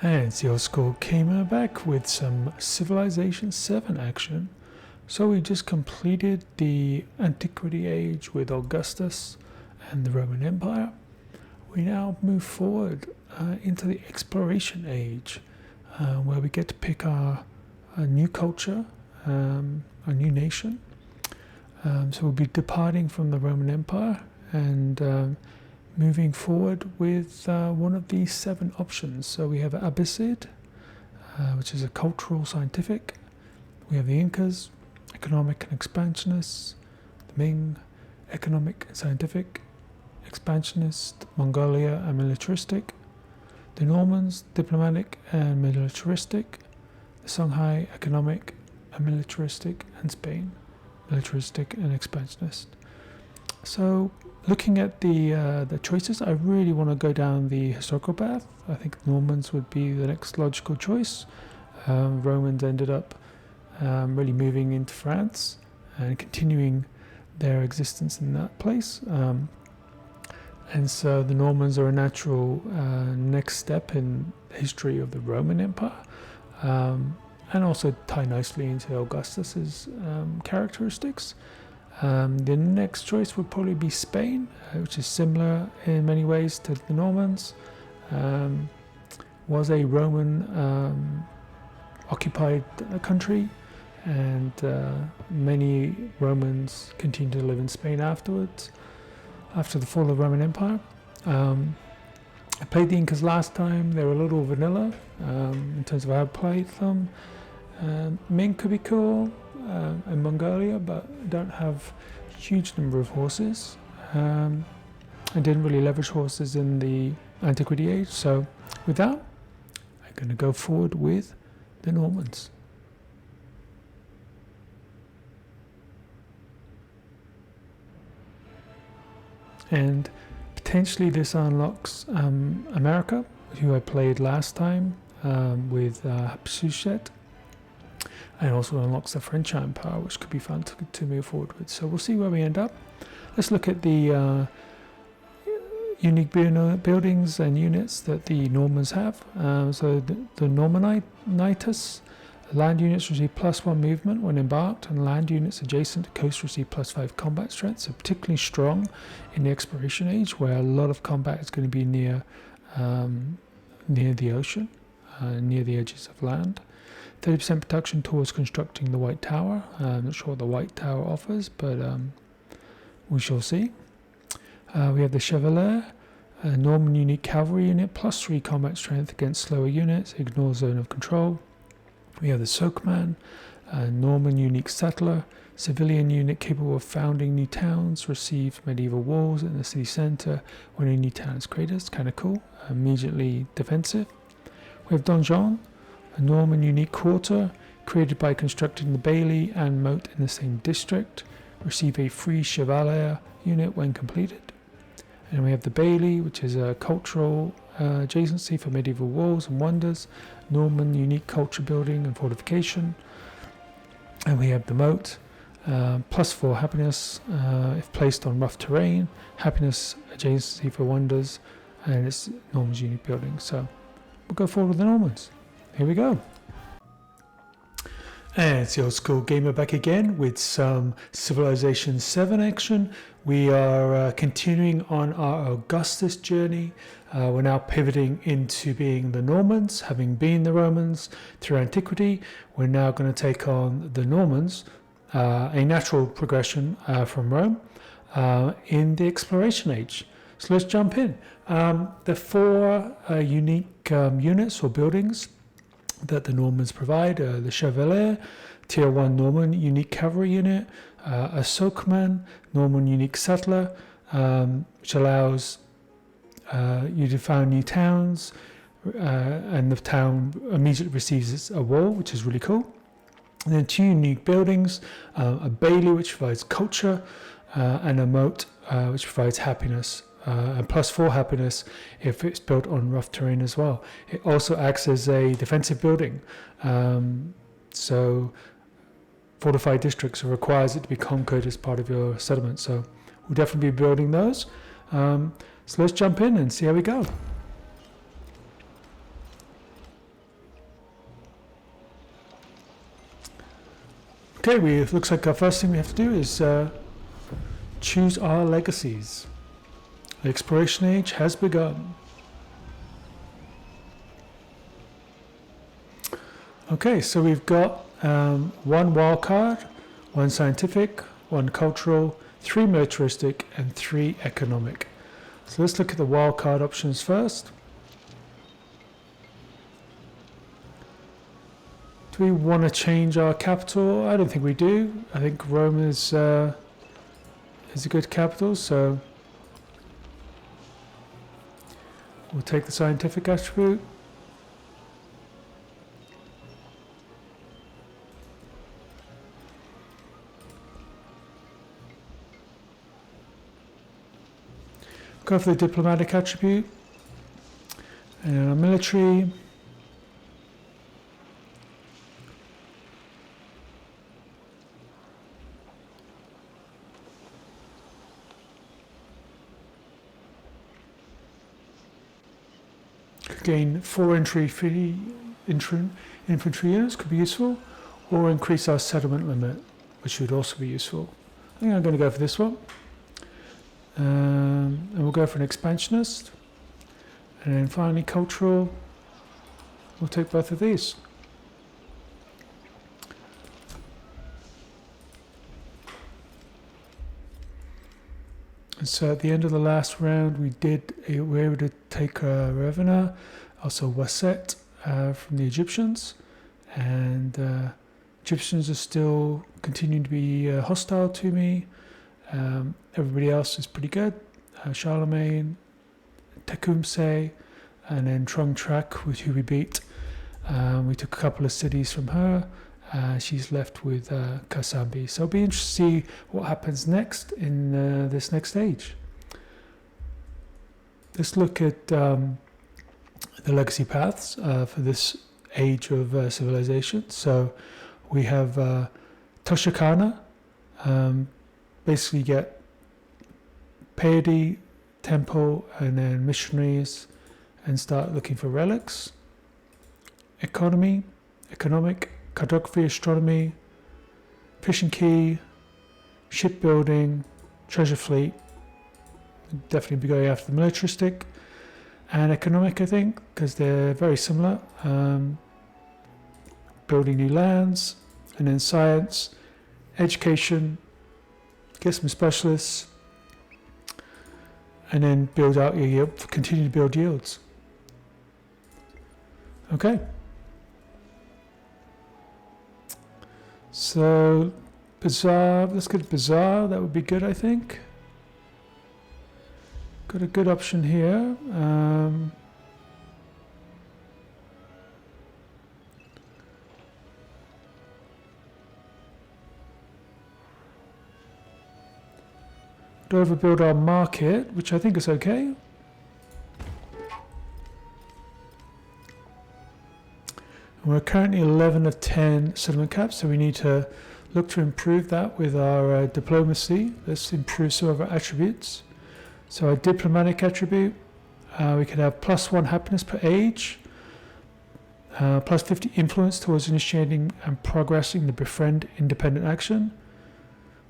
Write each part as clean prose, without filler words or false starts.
And Seal School came back with some Civilization 7 action. So we just completed the Antiquity Age with Augustus and the Roman Empire. We now move forward into the Exploration Age, where we get to pick our new culture, a new nation. So we'll be departing from the Roman Empire and moving forward with one of these 7 options. So we have Abbasid, which is a cultural scientific. We have the Incas, economic and expansionists. The Ming, economic and scientific, expansionist. Mongolia and militaristic. The Normans, diplomatic and militaristic. The Songhai, economic and militaristic. And Spain, militaristic and expansionist. So looking at the choices, I really want to go down the historical path. I think Normans would be the next logical choice. Romans ended up really moving into France and continuing their existence in that place. And so the Normans are a natural next step in the history of the Roman Empire, and also tie nicely into Augustus's characteristics. The next choice would probably be Spain, which is similar in many ways to the Normans. Was a Roman occupied country, and many Romans continued to live in Spain afterwards, after the fall of the Roman Empire. I played the Incas last time. They were a little vanilla in terms of how I played them. Ming could be cool, and Mongolia, but don't have a huge number of horses. I didn't really leverage horses in the Antiquity Age, so with that, I'm going to go forward with the Normans. And potentially this unlocks America, who I played last time with Hatshepsut, and also unlocks the French Empire, which could be fun to move forward with. So we'll see where we end up. Let's look at the unique buildings and units that the Normans have. So the Normanitis, land units receive +1 movement when embarked, and land units adjacent to coast receive +5 combat strength. So particularly strong in the Exploration Age, where a lot of combat is going to be near the ocean, near the edges of land. 30% production towards constructing the White Tower. I'm not sure what the White Tower offers, but we shall see. We have the Chevalier, a Norman unique cavalry unit, +3 combat strength against slower units, ignore zone of control. We have the Sokeman, a Norman unique settler, civilian unit capable of founding new towns, receive medieval walls in the city centre when a new town is created. It's kind of cool, immediately defensive. We have Donjon, a Norman unique quarter, created by constructing the bailey and moat in the same district, receive a free Chevalier unit when completed. And we have the bailey, which is a cultural adjacency for medieval walls and wonders, Norman unique culture building and fortification. And we have the moat, +4 happiness if placed on rough terrain, happiness adjacency for wonders, and it's Norman's unique building. So we'll go forward with the Normans. Here we go. And it's the Old School Gamer back again with some Civilization 7 action. We are continuing on our Augustus journey. We're now pivoting into being the Normans, having been the Romans through antiquity. We're now going to take on the Normans, a natural progression from Rome, in the Exploration Age. So let's jump in. The 4 unique units or buildings that the Normans provide: the Chevalier, Tier 1 Norman unique cavalry unit, a Sokeman, Norman unique settler, which allows you to found new towns, and the town immediately receives a wall, which is really cool. And then 2 unique buildings, a bailey, which provides culture, and a moat, which provides happiness. And +4 happiness if it's built on rough terrain as well. It also acts as a defensive building. So fortified districts requires it to be conquered as part of your settlement. So we'll definitely be building those. So let's jump in and see how we go. Okay, it looks like our first thing we have to do is choose our legacies. The exploration age has begun. Okay, so we've got one wild card, one scientific, one cultural, 3 militaristic, and 3 economic. So let's look at the wild card options first. Do we want to change our capital? I don't think we do. I think Rome is a good capital, so we'll take the scientific attribute. Go for the diplomatic attribute. And our military. Gain 4 infantry units, could be useful, or increase our settlement limit, which would also be useful. I think I'm going to go for this one. And we'll go for an expansionist. And then finally cultural, we'll take both of these. And so at the end of the last round we were able to take Ravenna, also Waset from the Egyptians, and Egyptians are still continuing to be hostile to me. Everybody else is pretty good. Charlemagne, Tecumseh, and then Trong Trak, who we beat. We took a couple of cities from her. She's left with Kasambi. So it'll be interesting to see what happens next in this next stage. Let's look at the legacy paths for this age of civilization. So we have Toshakana. Basically get piety, temple, and then missionaries, and start looking for relics. Economic, cartography, astronomy, fishing key, shipbuilding, treasure fleet. Definitely be going after the militaristic. And economic, I think, because they're very similar. Building new lands, and then science, education, get some specialists, and then build out your yield, continue to build yields. Okay. So, Bazaar, let's get Bazaar, that would be good, I think. Got a good option here. Don't overbuild our market, which I think is okay. We're currently 11 of 10 settlement caps, so we need to look to improve that with our diplomacy. Let's improve some of our attributes. So our diplomatic attribute, we can have +1 happiness per age, +50 influence towards initiating and progressing the befriend independent action,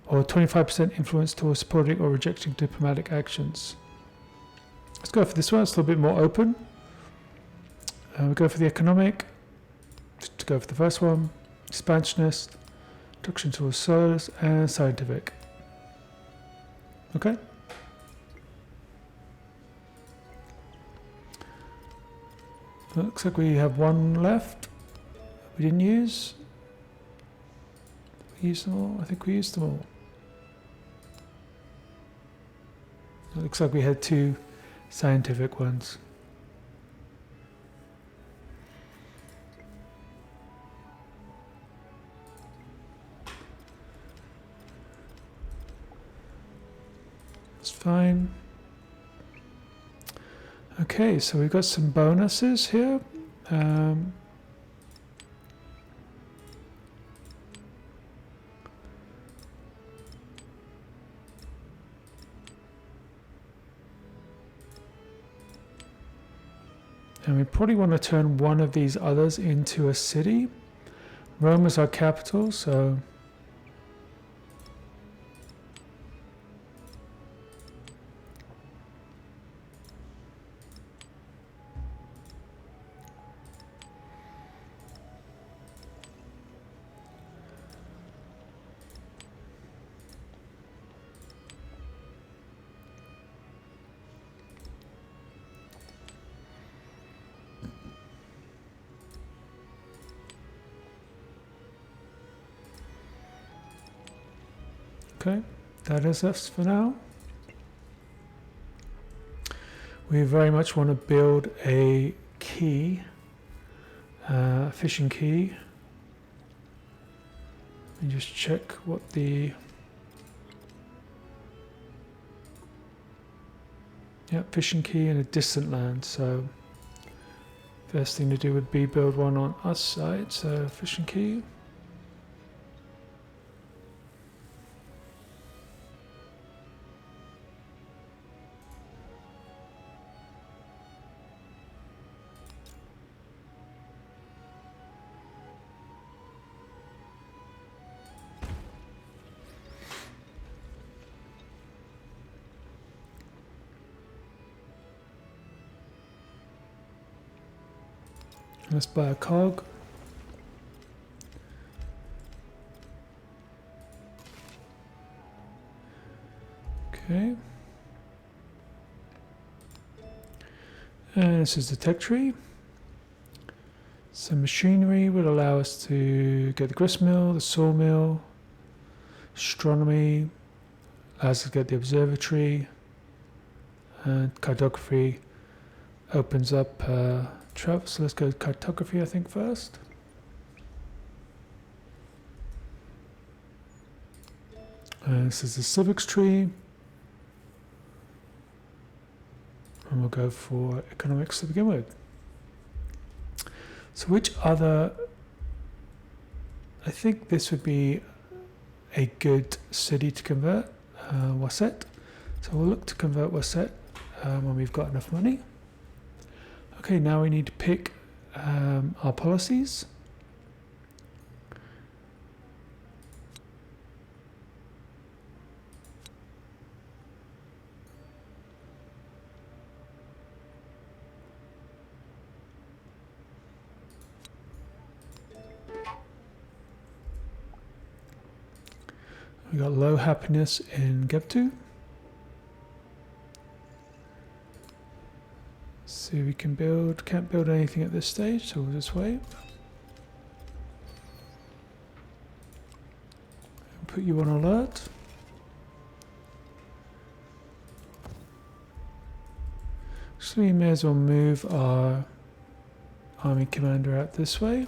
or 25% influence towards supporting or rejecting diplomatic actions. Let's go for this one, it's a little bit more open. We go for the economic, to go for the first one, expansionist, introduction towards solars, and scientific. Okay. Looks like we have one left we didn't use. We used them all? I think we used them all. It looks like we had 2 scientific ones. It's fine. Okay, so we've got some bonuses here. And we probably want to turn one of these others into a city. Rome is our capital, so Okay, that is us for now. We very much want to build a key, fishing key. And just check what the... Yeah, fishing key in a distant land. So first thing to do would be build one on us side. So fishing key. Let's buy a cog. Okay. And this is the tech tree. Some machinery would allow us to get the grist mill, the sawmill, astronomy, allows us to get the observatory, and cartography opens up travel. So let's go to cartography, I think, first. This is the civics tree. And we'll go for economics to begin with. So which other... I think this would be a good city to convert, Waset. So we'll look to convert Waset when we've got enough money. Okay, now we need to pick our policies. We got low happiness in Gebtu. See, we can build, can't build anything at this stage, so we'll just wait. Put you on alert. So we may as well move our army commander out this way.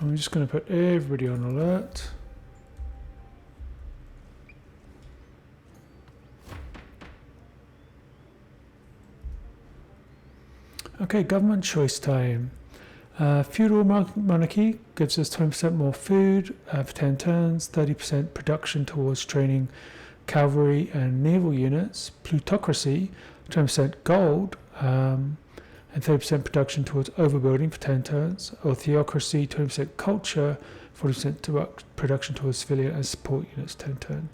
I'm just going to put everybody on alert. Okay, government choice time. Feudal monarchy gives us 20% more food for 10 turns, 30% production towards training cavalry and naval units. Plutocracy, 20% gold, and 30% production towards overbuilding for 10 turns, or theocracy, 20% culture, 40% production towards civilian and support units, 10 turn.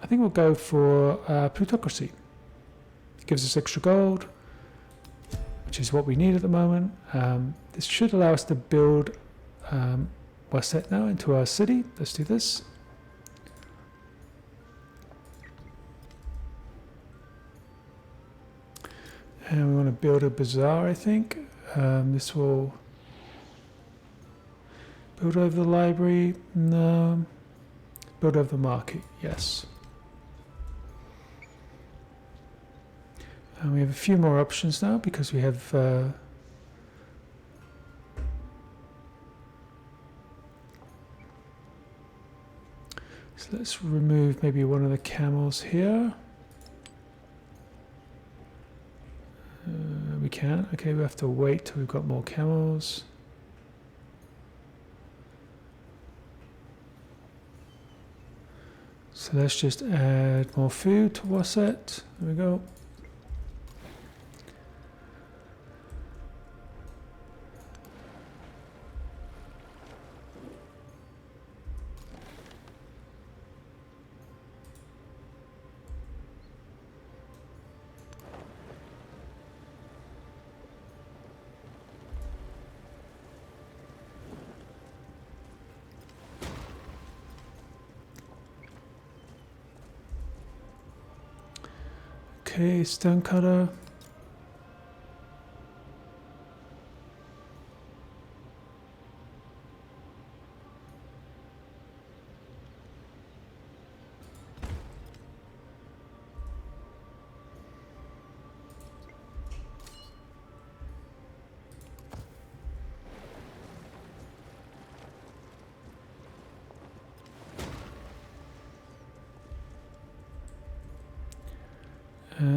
I think we'll go for plutocracy. It gives us extra gold, which is what we need at the moment. This should allow us to build Waset now into our city. Let's do this. And we want to build a bazaar, I think. This will build over the library. No. Build over the market, yes. And we have a few more options now because we have so let's remove maybe one of the camels here. We can't. Okay, we have to wait till we've got more camels. So let's just add more food to Waset. There we go. Okay, stonecutter.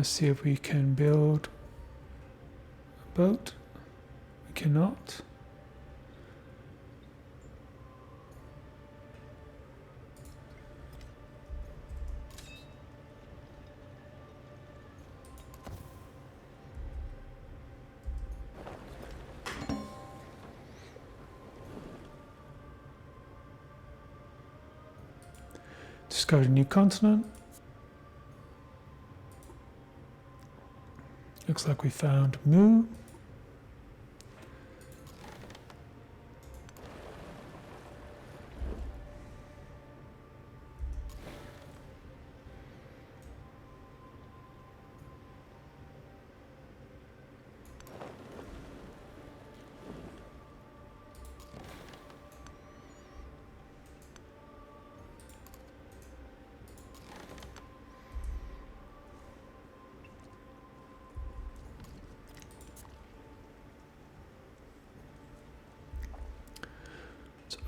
See if we can build a boat. We cannot. Discovered a new continent. Looks like we found Mu.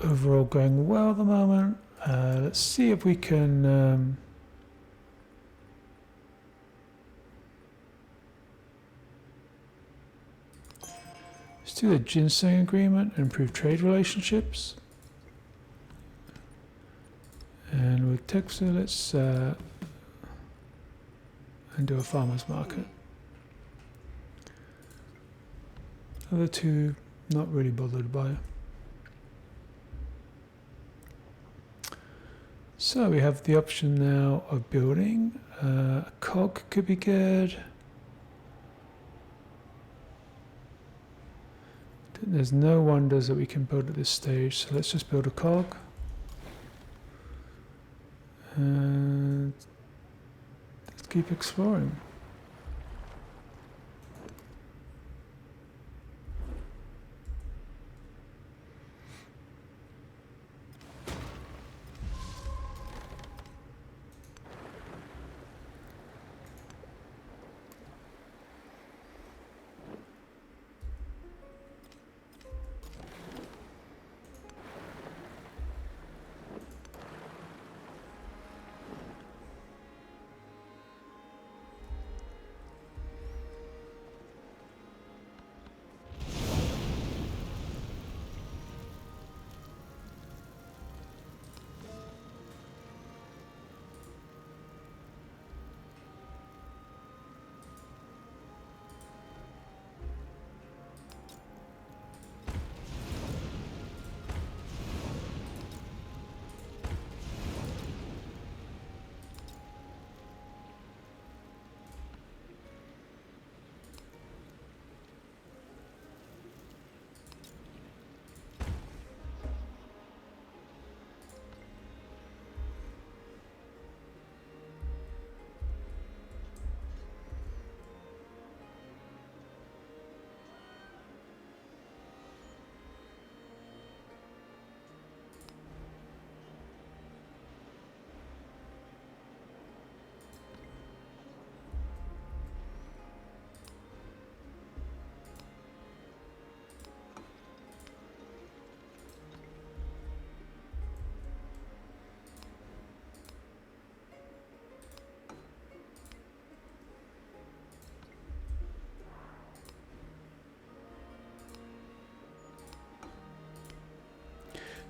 Overall going well at the moment. Let's see if we can let's do the ginseng agreement, improve trade relationships. And with Texas, let's and do a farmer's market. Other two, not really bothered by. So we have the option now of building. A cog could be good. There's no wonders that we can build at this stage, so let's just build a cog. And let's keep exploring.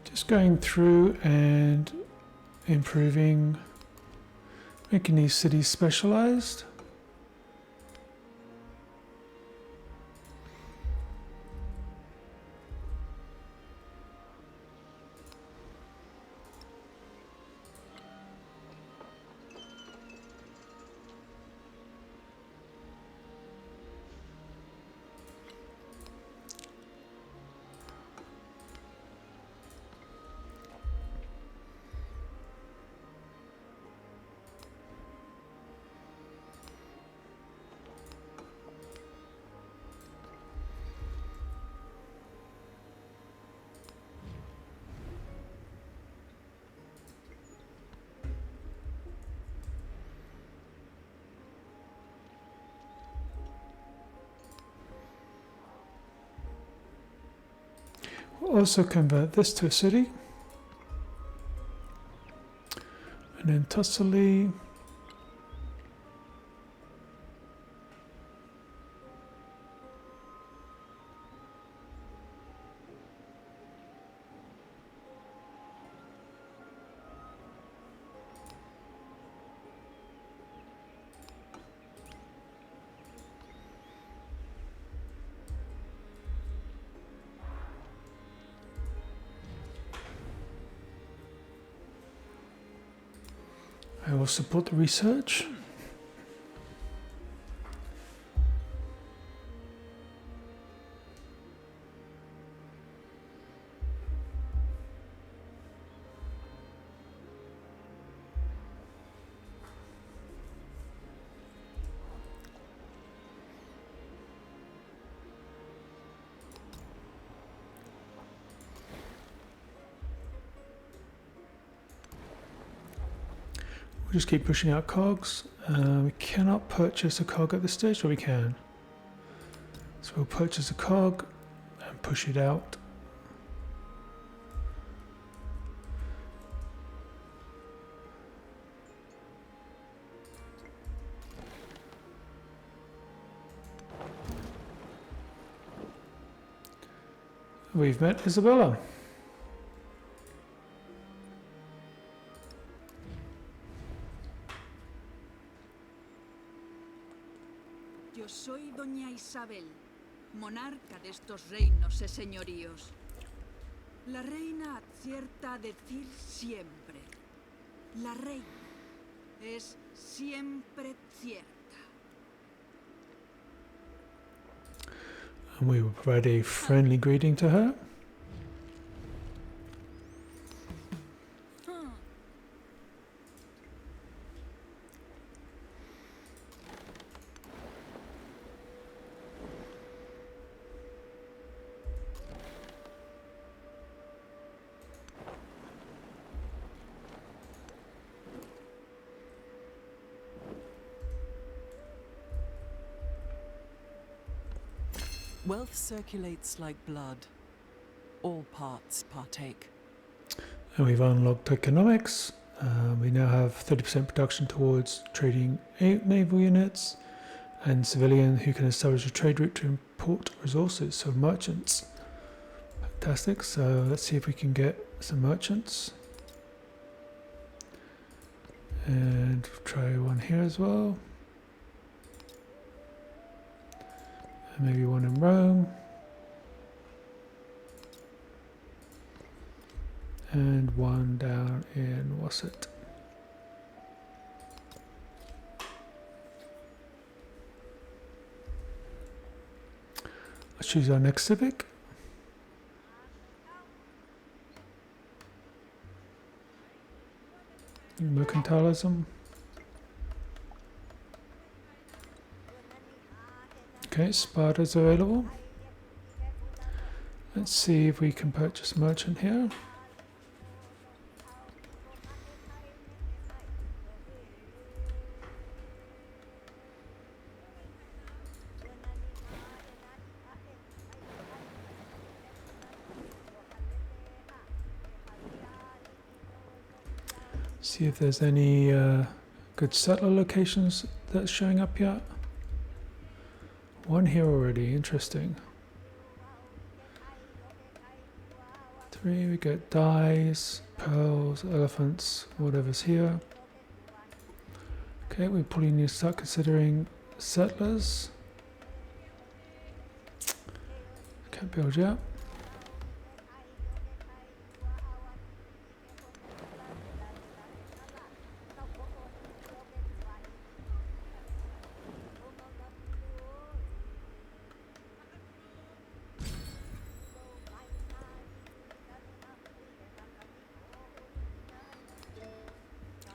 Just going through and improving, making these cities specialized. We'll also convert this to a city. And then Tuscany. I will support the research. We'll just keep pushing out cogs. We cannot purchase a cog at this stage, or we can. So we'll purchase a cog and push it out. We've met Isabella. Yo soy doña Isabel, monarca de estos reinos y señoríos. La reina acierta a decir siempre. La reina es siempre cierta. And we will provide a friendly greeting to her. Wealth circulates like blood. All parts partake. And we've unlocked economics. We now have 30% production towards trading 8 naval units and civilian who can establish a trade route to import resources, so merchants. Fantastic, so let's see if we can get some merchants. And try one here as well. And maybe one in Rome. And one down in Wasset. Let's choose our next civic. Mercantilism. Okay, Sparta's available. Let's see if we can purchase merchant here. See if there's any good settler locations that's showing up yet. One here already, interesting. 3, we get dyes, pearls, elephants, whatever's here. Okay, we probably need to start considering settlers. Can't build yet.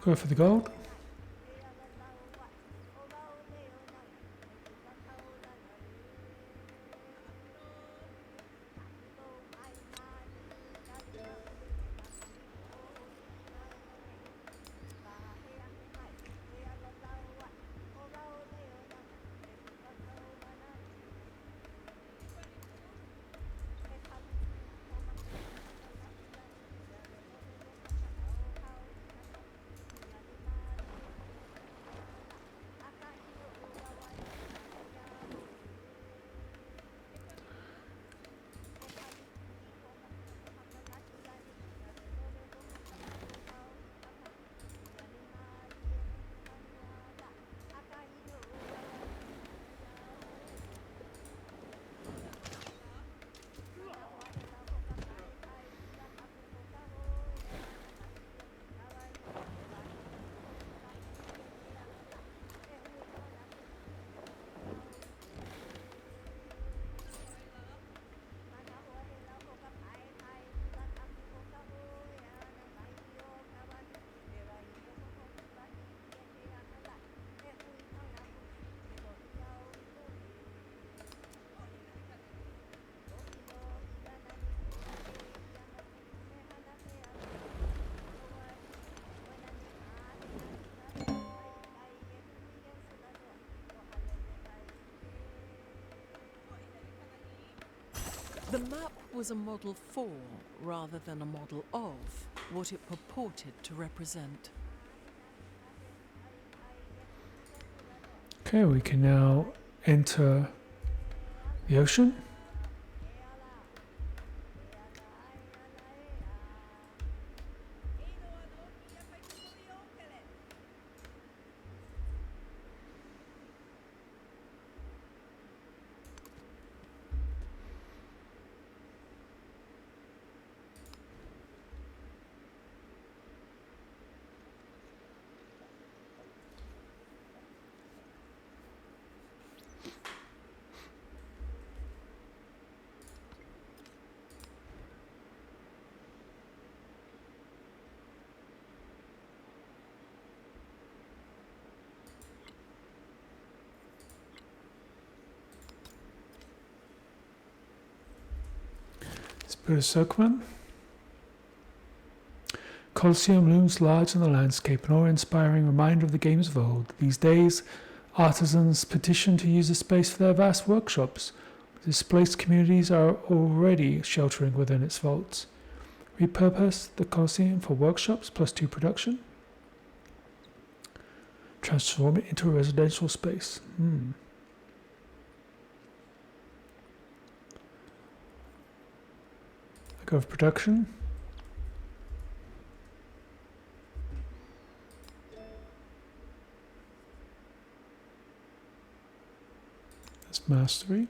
Go for the gold. The map was a model for, rather than a model of, what it purported to represent. Okay, we can now enter the ocean. Let's put a circman. Colosseum looms large in the landscape, an awe-inspiring reminder of the games of old. These days, artisans petition to use the space for their vast workshops. Displaced communities are already sheltering within its vaults. Repurpose the Colosseum for workshops +2 production. Transform it into a residential space. Go of production. That's mastery.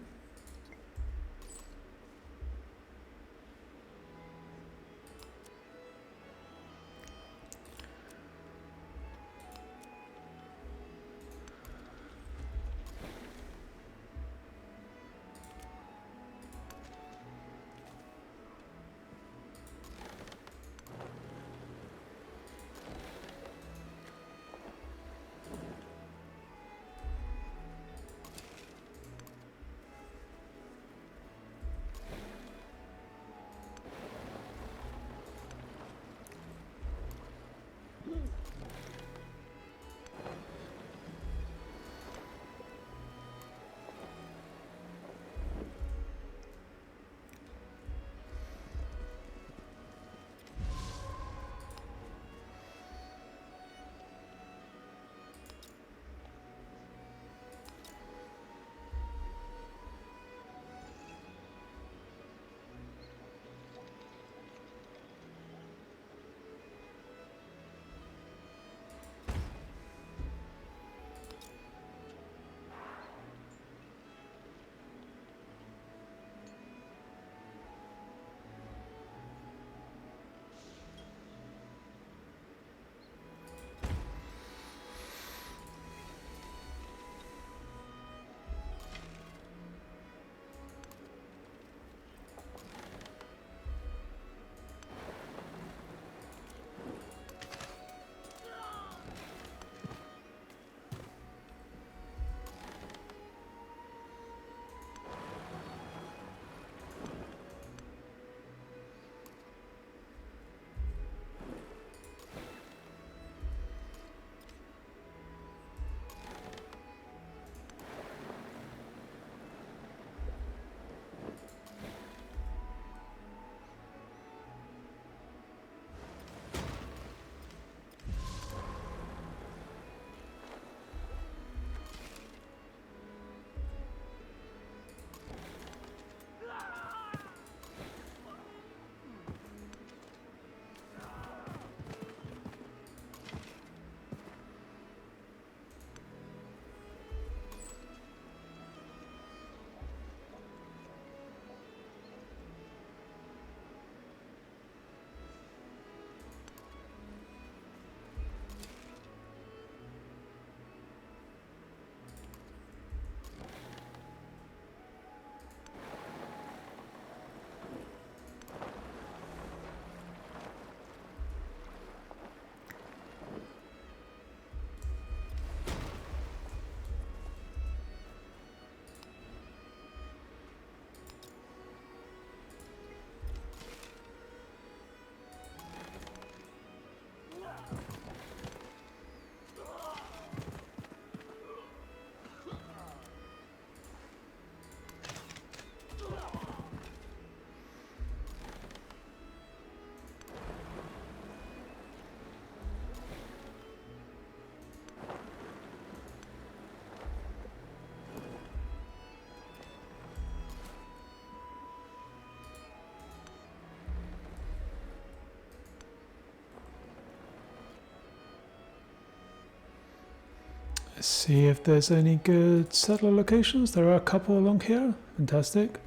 Let's see if there's any good settler locations. There are a couple along here. Fantastic.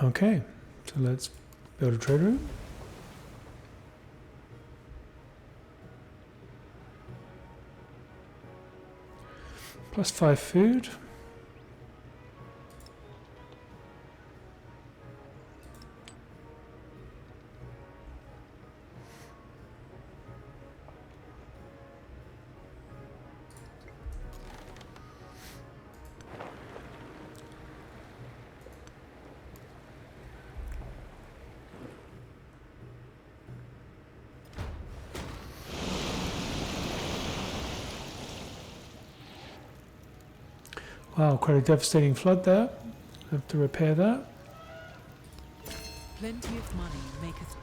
Okay, so let's build a trade route. +5 food. Wow, quite a devastating flood there. Have to repair that. Plenty of money maketh.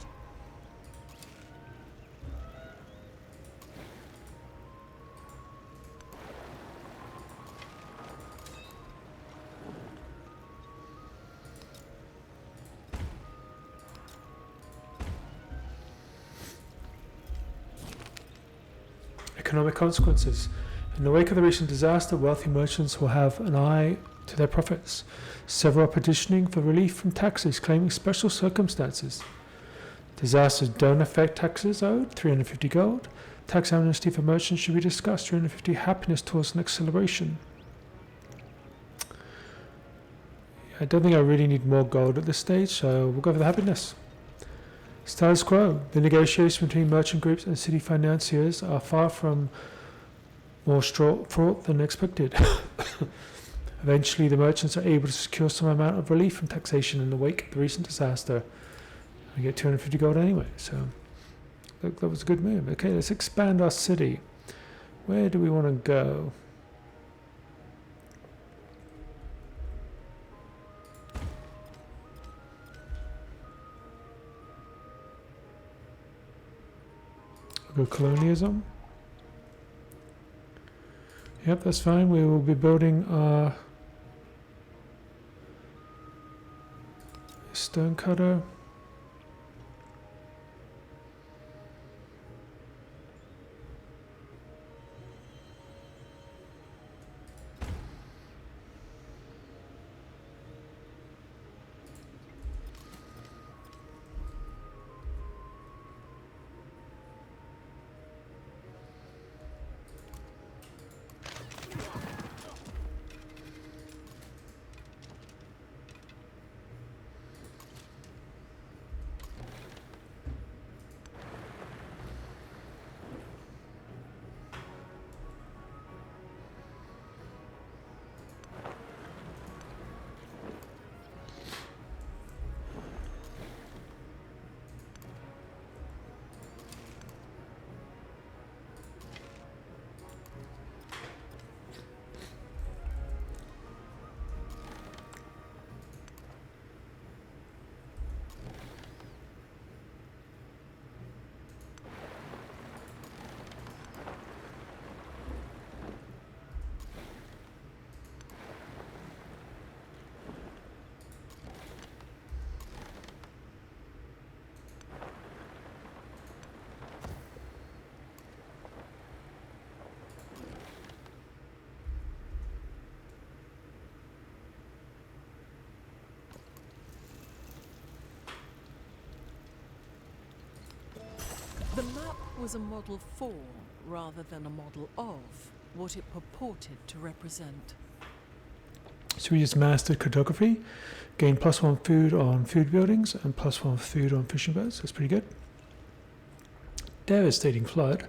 Economic consequences. In the wake of the recent disaster, wealthy merchants will have an eye to their profits. Several are petitioning for relief from taxes, claiming special circumstances. Disasters don't affect taxes owed, 350 gold. Tax amnesty for merchants should be discussed, 350 happiness towards an acceleration. I don't think I really need more gold at this stage, so we'll go for the happiness. Status quo. The negotiations between merchant groups and city financiers are far from more fraught than expected. Eventually, the merchants are able to secure some amount of relief from taxation in the wake of the recent disaster. We get 250 gold anyway, so that was a good move. Okay, let's expand our city. Where do we want to go? We'll go colonialism. Yep, that's fine. We will be building our stonecutter. was a model for, rather than a model of, what it purported to represent. So we just mastered cartography, gained +1 food on food buildings and +1 food on fishing boats. That's pretty good. Devastating flood.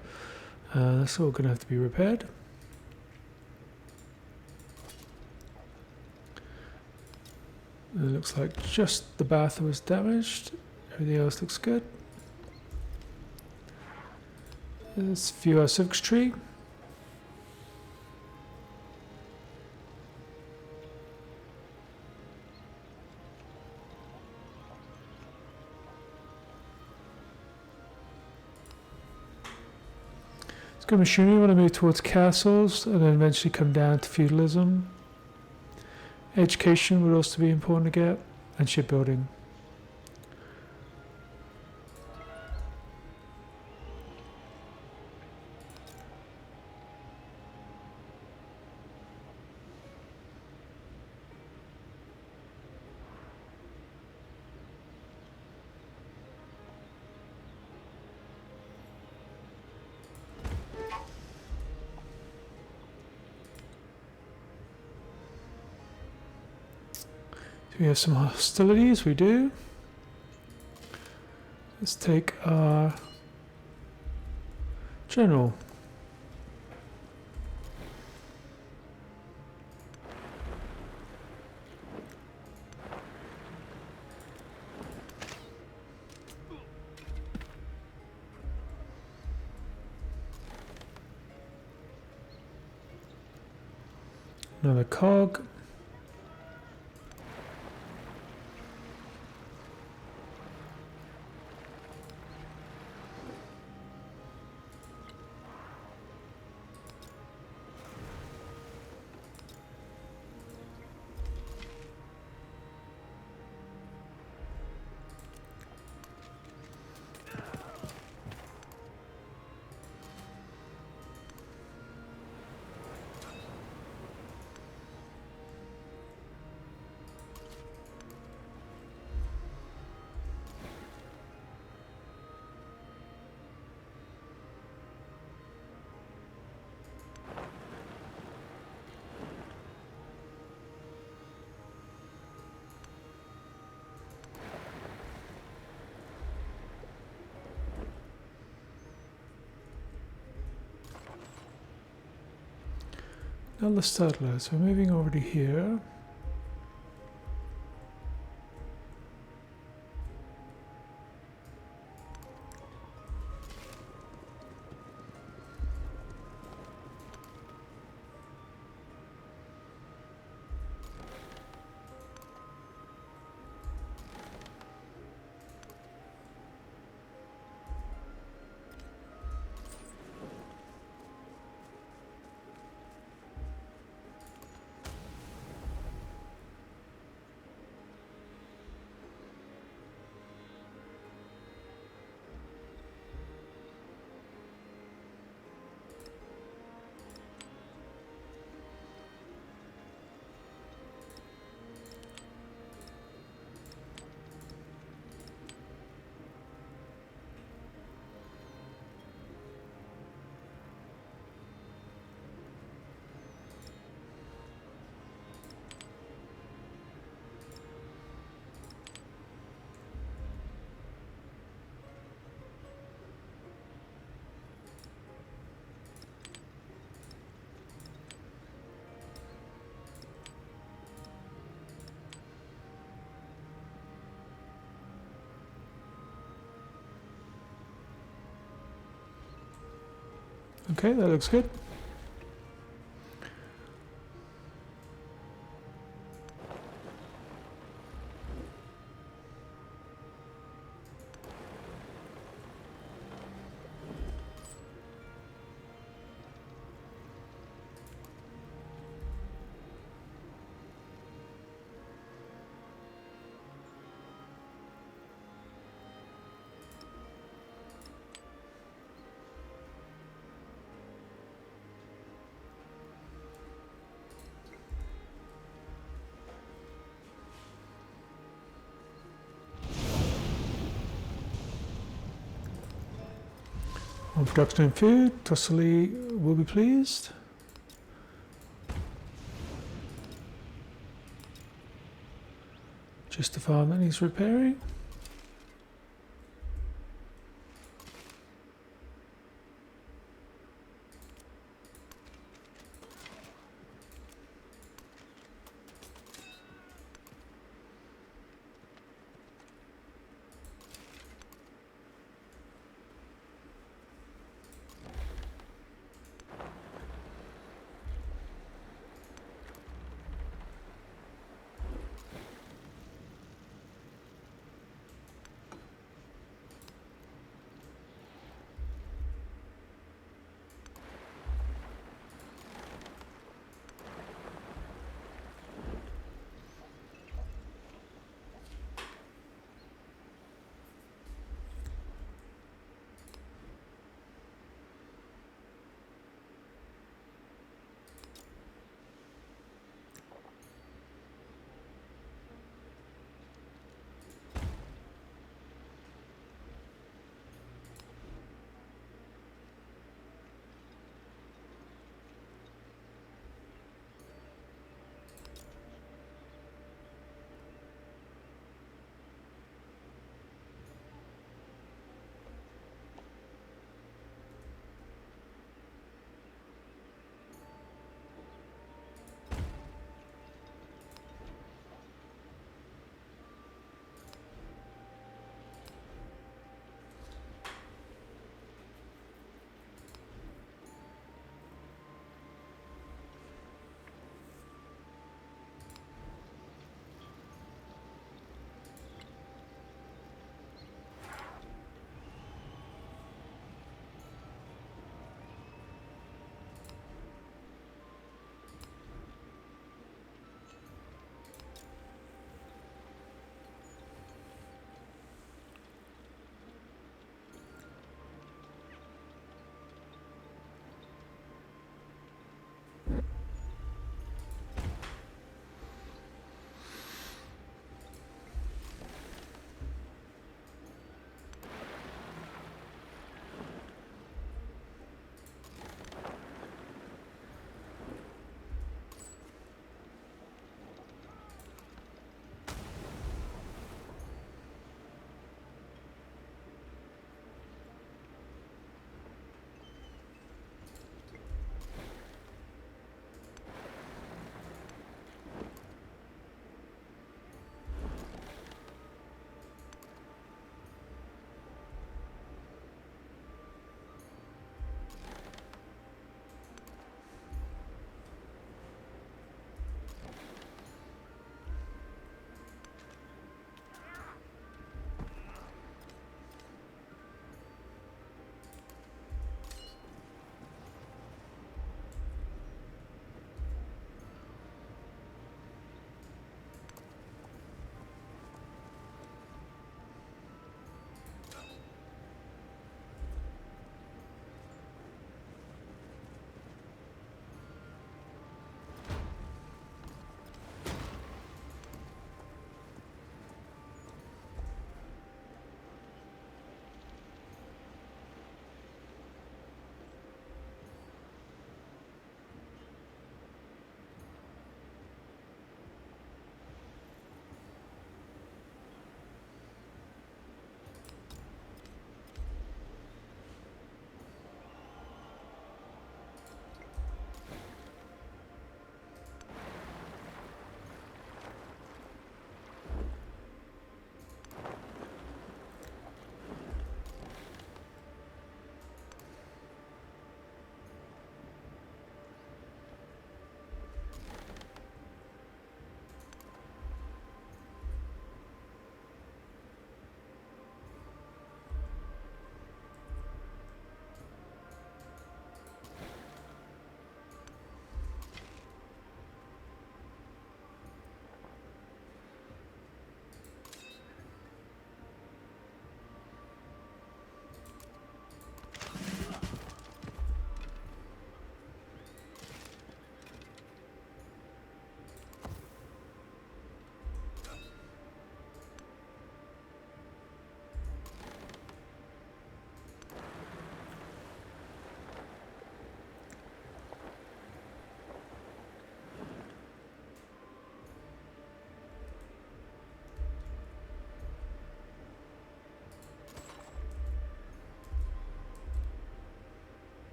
That's all going to have to be repaired. It looks like just the bath was damaged. Everything else looks good. Let's view our civics tree. Let's go machinery. We want to move towards castles and then eventually come down to feudalism. Education would also be important to get, and shipbuilding. Do we have some hostilities? We do. Let's take our general. Another cog. Now the settlers. We're moving over to here. Okay, that looks good. On production and food, Tossili will be pleased. Just the farm that needs repairing.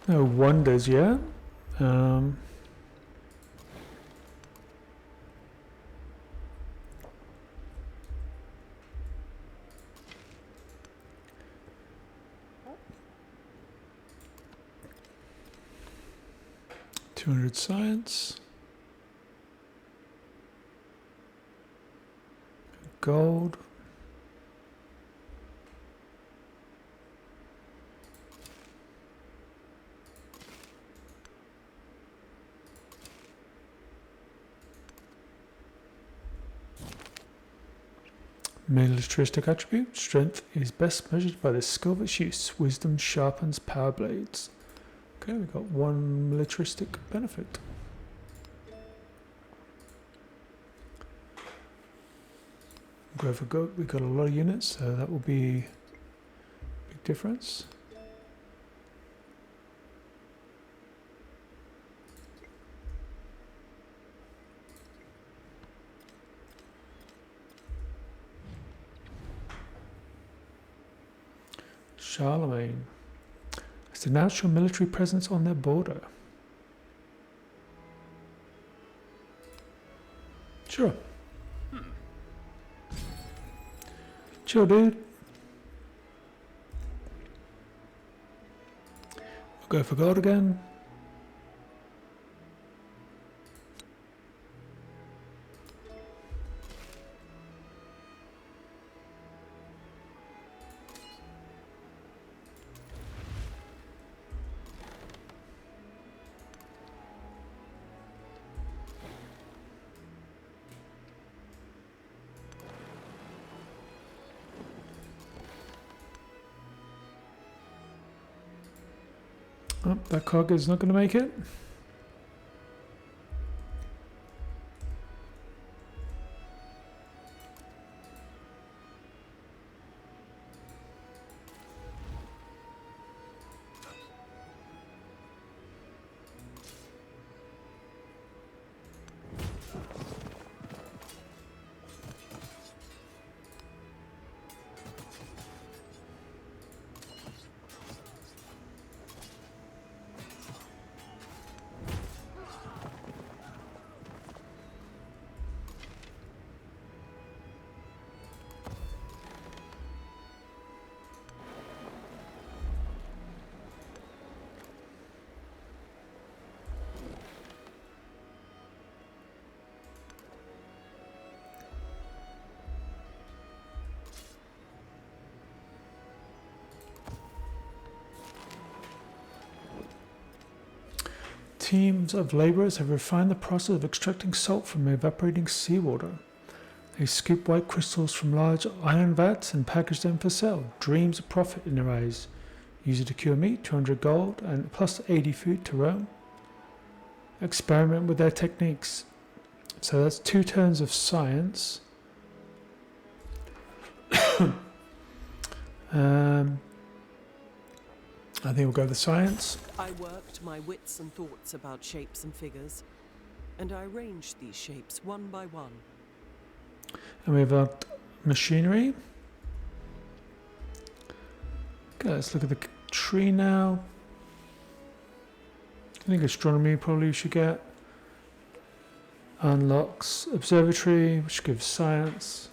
No wonders yet. Um, $200 science. Gold. Militaristic attribute. Strength is best measured by the skill of its use. Wisdom sharpens power blades. Okay, we got one militaristic benefit. Go for goat. We got a lot of units, so that will be a big difference. Charlemagne has denounced your military presence on their border. Sure. Chill, dude. We'll go for gold again. Oh, that cog is not going to make it. Teams of laborers have refined the process of extracting salt from evaporating seawater. They scoop white crystals from large iron vats and package them for sale. Dreams of profit in their eyes. Use it to cure meat, 200 gold, and plus 80 food to roam. Experiment with their techniques. So that's 2 turns of science. I think we'll go with science. I worked my wits and thoughts about shapes and figures, and I arranged these shapes one by one. And we've got machinery. Okay, let's look at the tree now. I think astronomy probably we should get. Unlocks observatory, which gives science.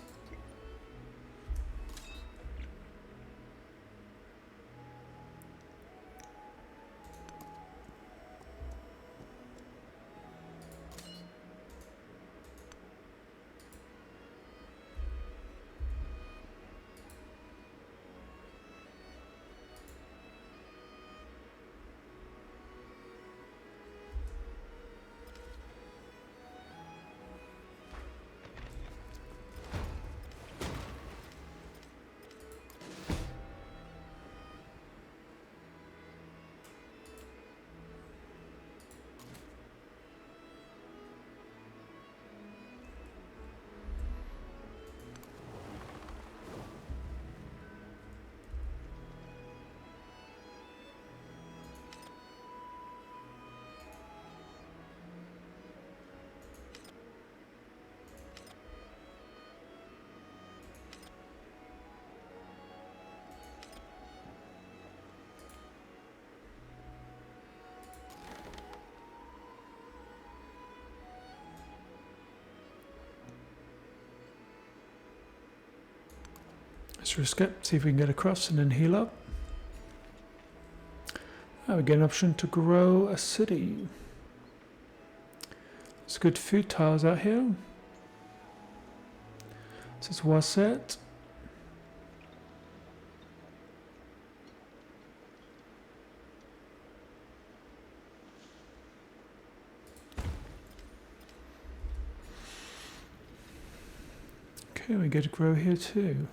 Let's risk it, see if we can get across and then heal up. We get an option to grow a city. There's good food tiles out here. This is Waset. Okay, we get to grow here too.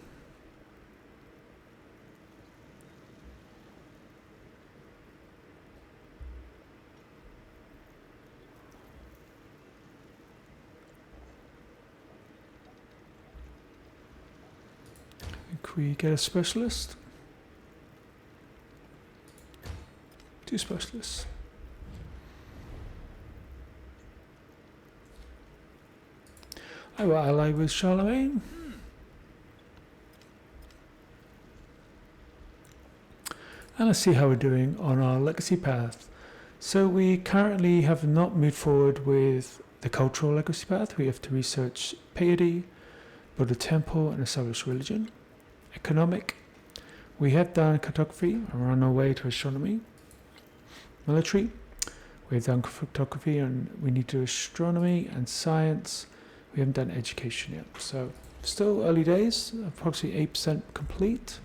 Can we get a specialist? 2 specialists. I will ally with Charlemagne. And let's see how we're doing on our legacy path. So we currently have not moved forward with the cultural legacy path. We have to research piety, build a temple and establish religion. Economic. We have done cartography and we're on our way to astronomy. Military. We've done photography and we need to do astronomy and science. We haven't done education yet. So still early days, approximately 8% complete.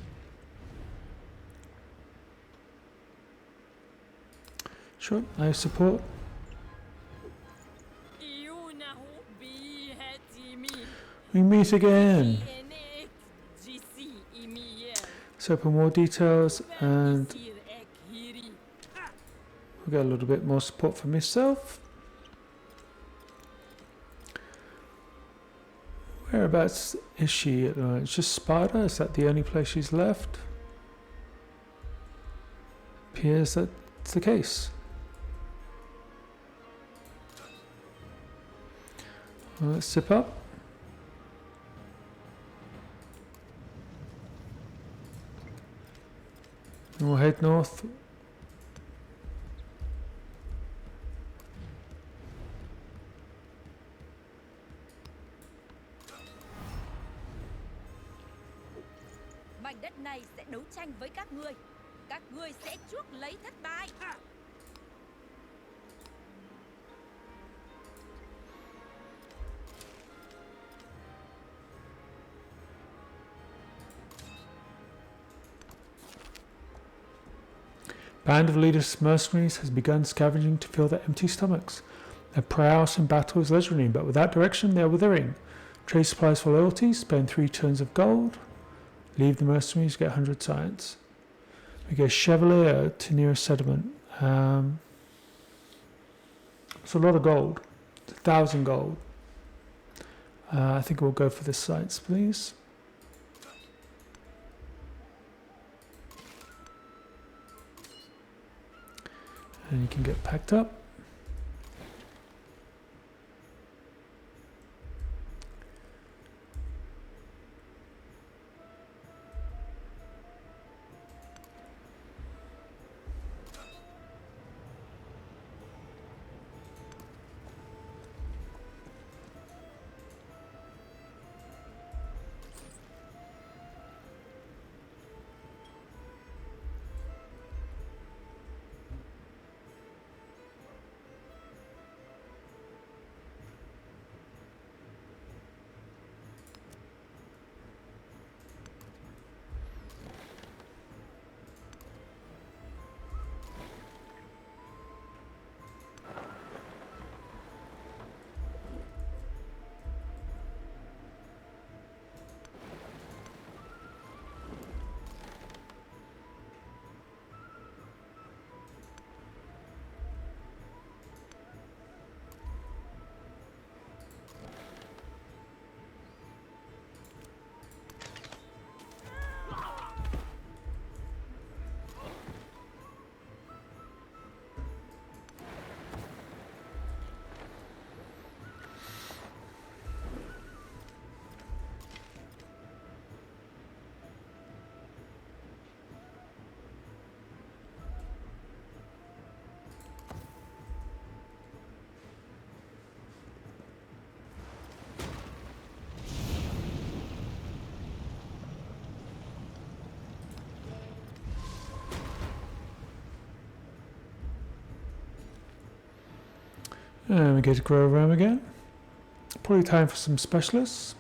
Sure, I have support. We meet again. So for more details, and we'll get a little bit more support from myself. Whereabouts is she at the moment? It's just Sparta? Is that the only place she's left? Appears that's the case. Well, let's zip up. And we'll head north. Mảnh đất này sẽ đấu tranh với các ngươi. Các ngươi sẽ chuốc lấy thất bại. Band of elitist mercenaries has begun scavenging to fill their empty stomachs. Their prowess in battle is leisurely, but without direction they are withering. Trade supplies for loyalty, spend 3 turns of gold. Leave the mercenaries, get 100 science. We go Chevalier to nearest settlement. It's a lot of gold. 1,000 gold. I think we'll go for the science, please. And you can get packed up. And we get to grow around again. Probably time for some specialists.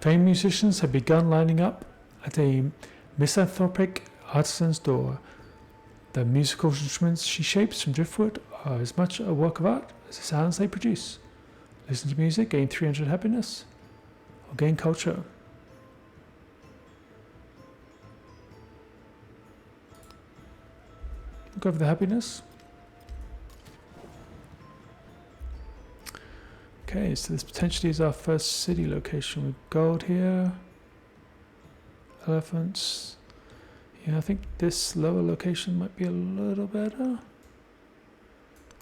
Famed musicians have begun lining up at a misanthropic artisan's door. The musical instruments she shapes from driftwood are as much a work of art as the sounds they produce. Listen to music, gain 300 happiness, or gain culture. Go for the happiness. Okay, so this potentially is our first city location with gold here. Elephants. Yeah, I think this lower location might be a little better.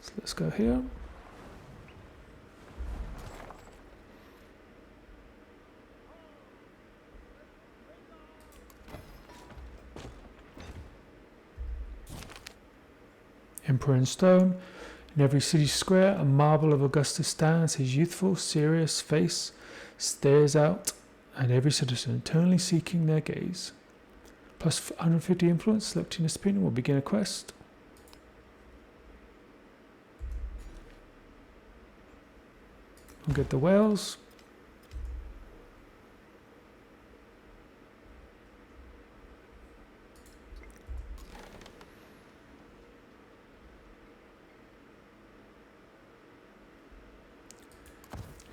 So let's go here. Emperor in stone. In every city square, a marble of Augustus stands. His youthful, serious face stares out at every citizen, eternally seeking their gaze. Plus 150 influence, selecting a spin will begin a quest. We'll get the whales.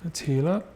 Let's heal up.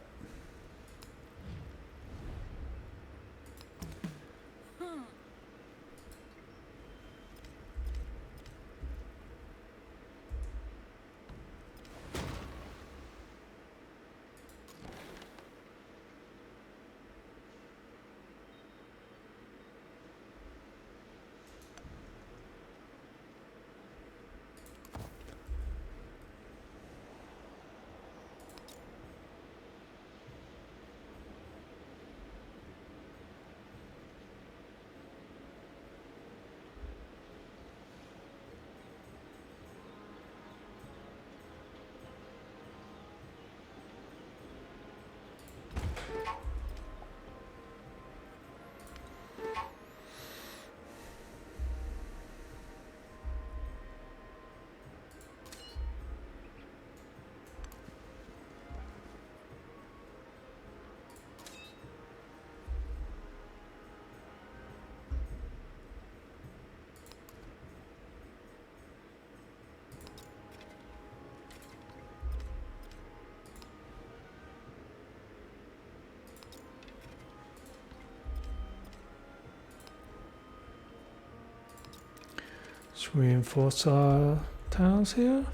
Let's reinforce our towns here.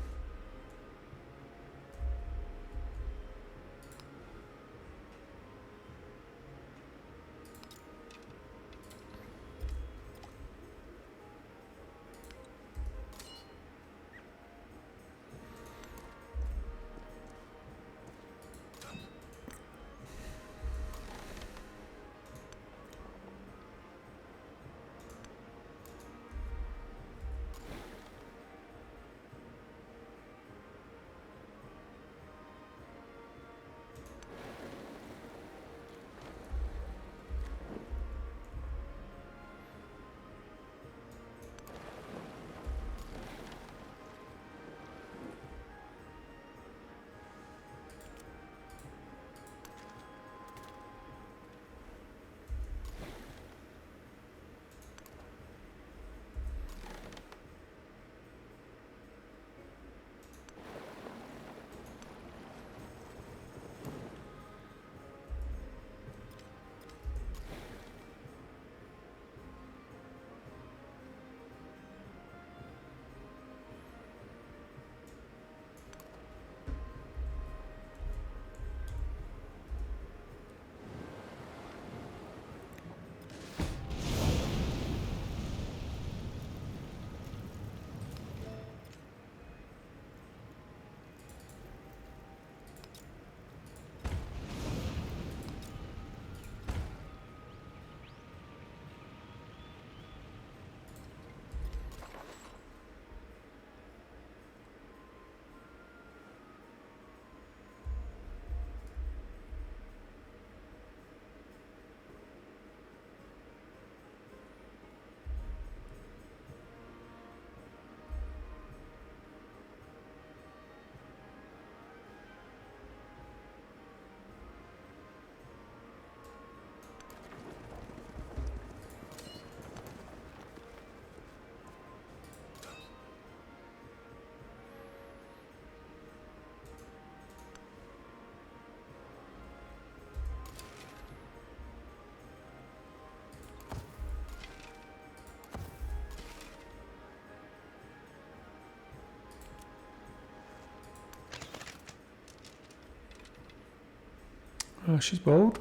She's bold.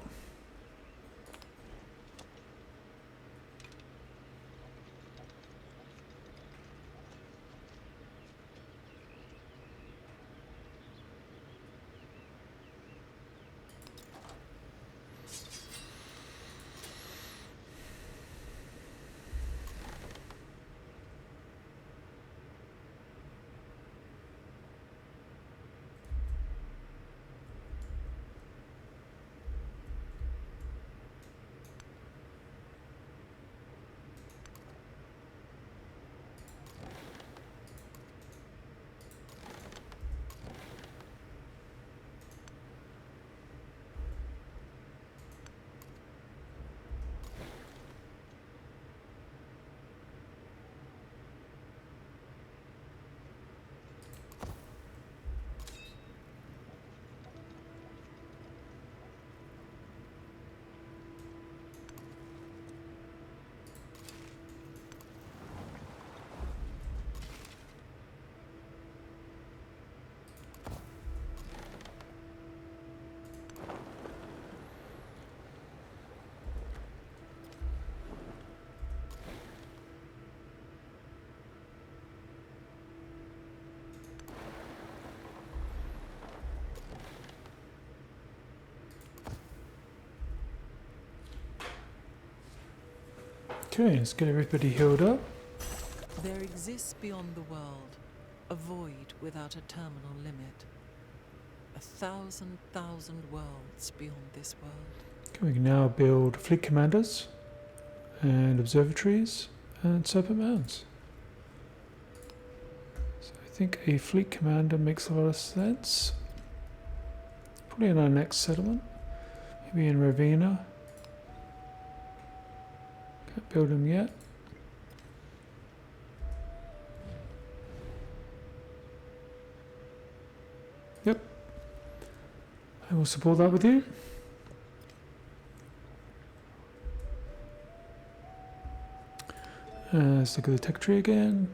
Okay, let's get everybody healed up. There exists beyond the world a void without a terminal limit. 1,000 worlds beyond this world. Okay, we can now build fleet commanders and observatories and serpent mounds. So I think a fleet commander makes a lot of sense. Probably in our next settlement. Maybe in Ravenna. Can't build them yet. Yep. I will support that with you. Let's look at the tech tree again.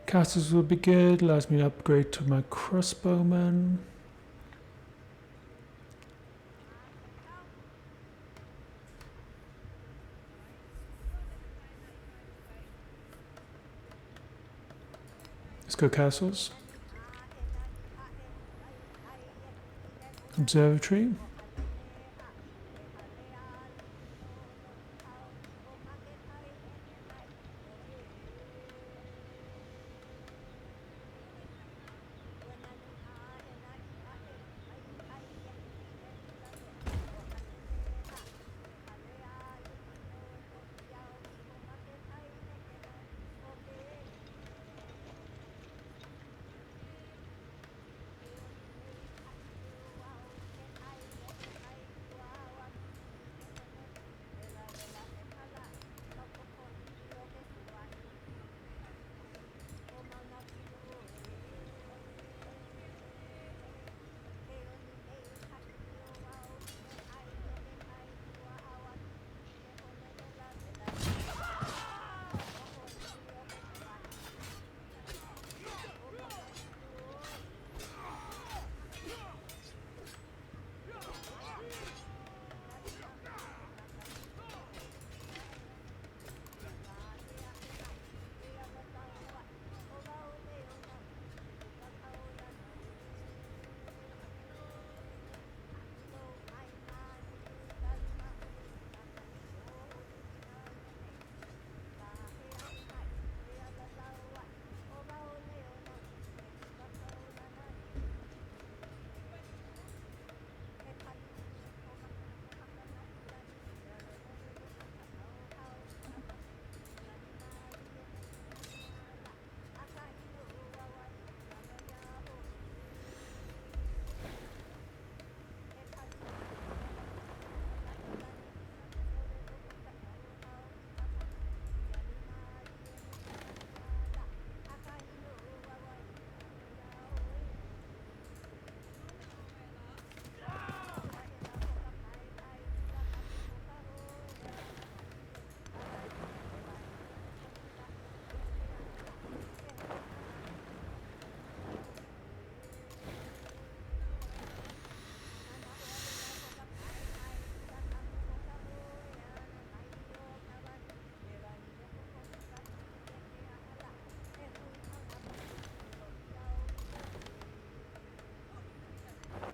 Castles will be good, allows me to upgrade to my crossbowman. Let's go castles. Observatory.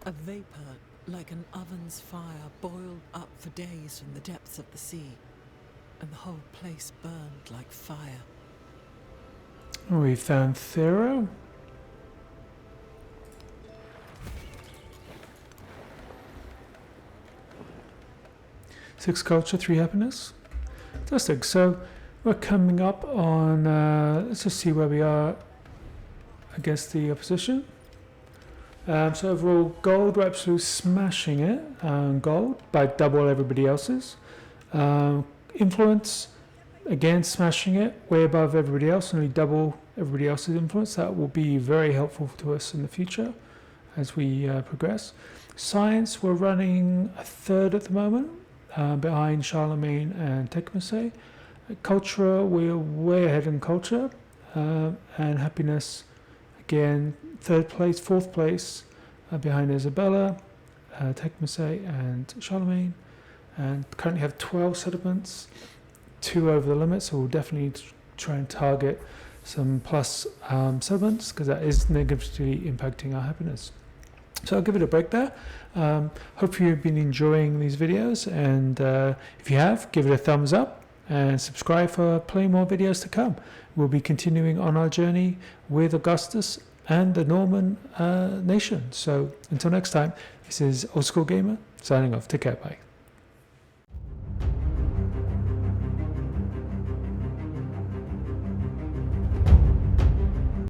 A vapor like an oven's fire boiled up for days from the depths of the sea, and the whole place burned like fire. We found Thera. Six culture, 3 happiness. Fantastic. So we're coming up on, let's just see where we are against the opposition. So overall, gold, we're absolutely smashing it. Gold by double everybody else's. Influence, again smashing it, way above everybody else, only double everybody else's influence. That will be very helpful to us in the future as we progress. Science, we're running a third at the moment, behind Charlemagne and Tecumseh. Culture, we're way ahead in culture. And happiness, again, third place, fourth place, behind Isabella, Tecumseh and Charlemagne. And currently have 12 settlements, 2 over the limit, so we'll definitely try and target some plus settlements, because that is negatively impacting our happiness. So I'll give it a break there. Hopefully you've been enjoying these videos, and if you have, give it a thumbs up and subscribe for plenty more videos to come. We'll be continuing on our journey with Augustus and the Norman nation. So until next time, this is Old School Gamer signing off. Take care, bye.